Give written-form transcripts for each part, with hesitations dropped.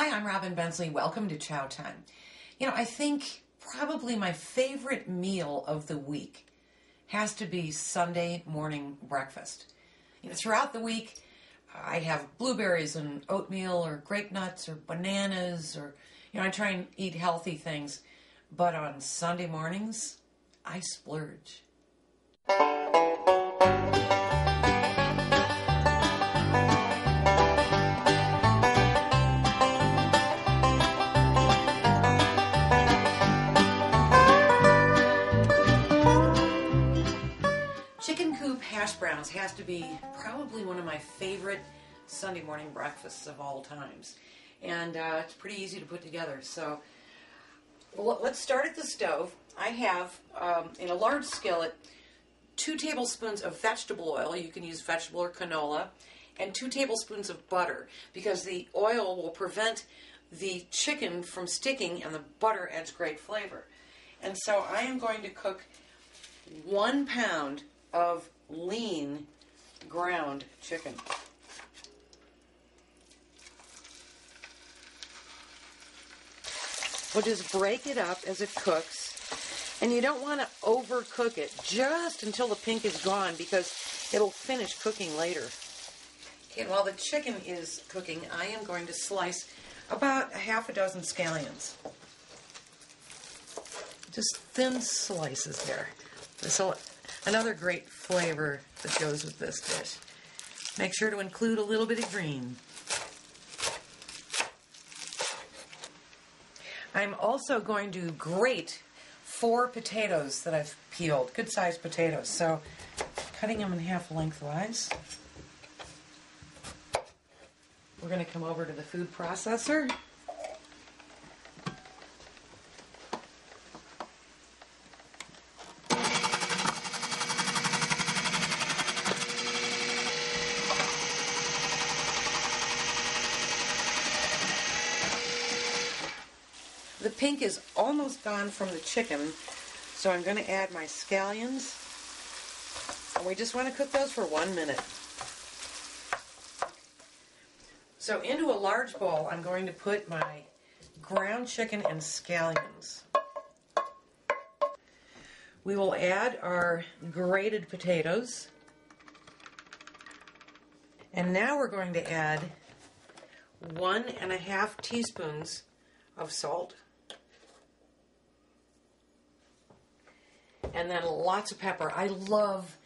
Hi, I'm Robin Bensley. Welcome to Chow Time. I think probably my favorite meal of the week has to be Sunday morning breakfast. Throughout the week, I have blueberries and oatmeal or grape nuts or bananas or, I try and eat healthy things. But on Sunday mornings, I splurge. Chicken Coop hash browns has to be probably one of my favorite Sunday morning breakfasts of all times. And it's pretty easy to put together. So let's start at the stove. I have, in a large skillet, 2 tablespoons of vegetable oil. You can use vegetable or canola. And 2 tablespoons of butter, because the oil will prevent the chicken from sticking and the butter adds great flavor. And so I am going to cook 1 pound of lean ground chicken. We'll just break it up as it cooks, and you don't want to overcook it just until the pink is gone because it'll finish cooking later. Okay, while the chicken is cooking, I am going to slice about half a dozen scallions. Just thin slices there. So another great flavor that goes with this dish. Make sure to include a little bit of green. I'm also going to grate 4 potatoes that I've peeled, good-sized potatoes. So cutting them in half lengthwise. We're going to come over to the food processor. The pink is almost gone from the chicken, so I'm going to add my scallions. And we just want to cook those for 1 minute. So into a large bowl, I'm going to put my ground chicken and scallions. We will add our grated potatoes. And now we're going to add 1.5 teaspoons of salt. And then lots of pepper. I love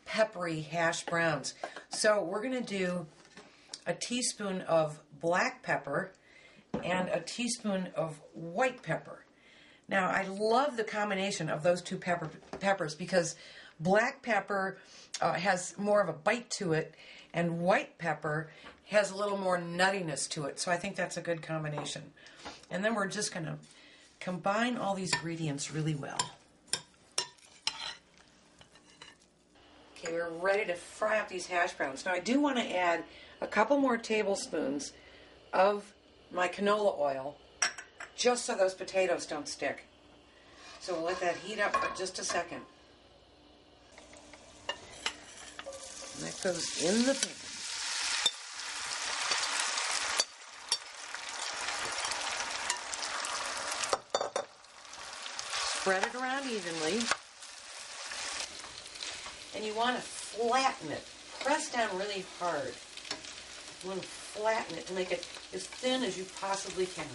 peppery hash browns. So we're going to do a teaspoon of black pepper and a teaspoon of white pepper. Now, I love the combination of those 2 peppers because black pepper has more of a bite to it, and white pepper has a little more nuttiness to it. So I think that's a good combination. And then we're just going to combine all these ingredients really well. Okay, we're ready to fry up these hash browns. Now, I do want to add a couple more tablespoons of my canola oil just so those potatoes don't stick. So we'll let that heat up for just a second. And that goes in the pan. Spread it around evenly. And you want to flatten it. Press down really hard. You want to flatten it to make it as thin as you possibly can.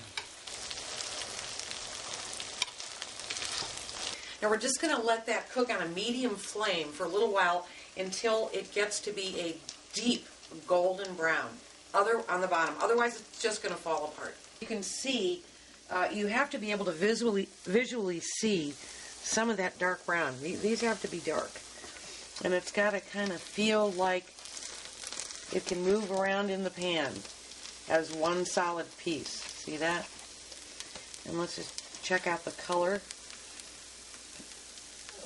Now we're just going to let that cook on a medium flame for a little while until it gets to be a deep golden brown on the bottom. Otherwise it's just going to fall apart. You can see, you have to be able to visually see some of that dark brown. These have to be dark. And it's got to kind of feel like it can move around in the pan as one solid piece. See that? And let's just check out the color.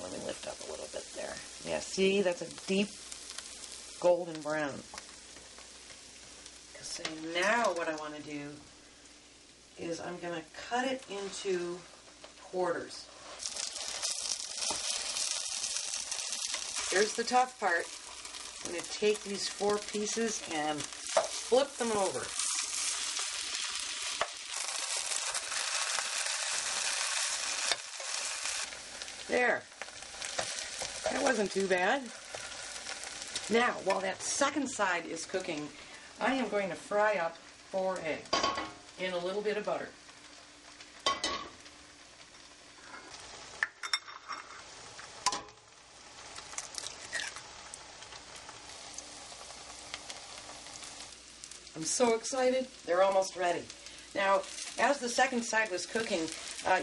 Let me lift up a little bit there. Yeah, see? That's a deep golden brown. So now what I want to do is I'm going to cut it into quarters. Here's the tough part. I'm going to take these 4 pieces and flip them over. There. That wasn't too bad. Now, while that second side is cooking, I am going to fry up 4 eggs in a little bit of butter. I'm so excited. They're almost ready. Now, as the second side was cooking,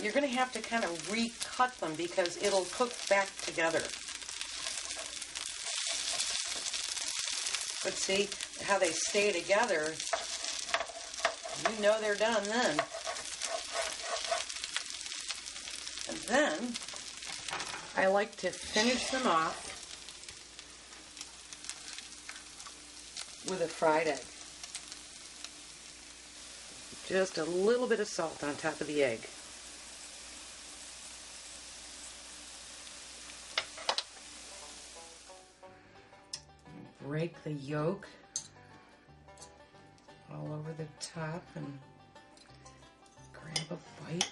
you're going to have to kind of recut them because it'll cook back together. But see how they stay together? You know they're done then. And then, I like to finish them off with a fried egg. Just a little bit of salt on top of the egg. Break the yolk all over the top and grab a bite.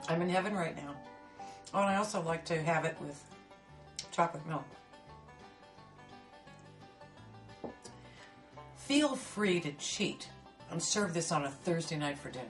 I'm in heaven right now. Oh, and I also like to have it with chocolate milk. Feel free to cheat and serve this on a Thursday night for dinner.